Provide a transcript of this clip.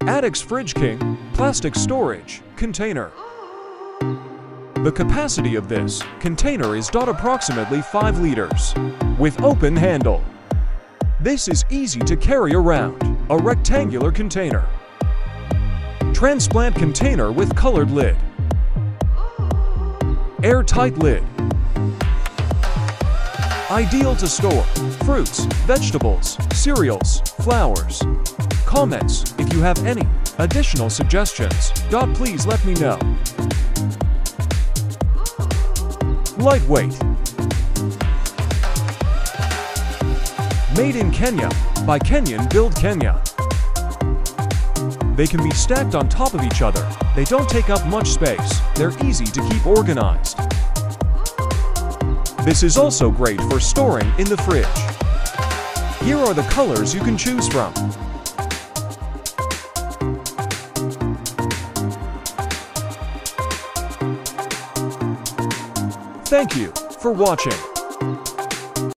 Adix Fridge King Plastic Storage Container. The capacity of this container is approximately 5 liters, with open handle. This is easy to carry around, a rectangular container. Transplant container with colored lid. Airtight lid. Ideal to store fruits, vegetables, cereals, flowers. Comments if you have any additional suggestions. Please let me know. Lightweight. Made in Kenya by Kenyan Build Kenya. They can be stacked on top of each other. They don't take up much space. They're easy to keep organized. This is also great for storing in the fridge. Here are the colors you can choose from. Thank you for watching.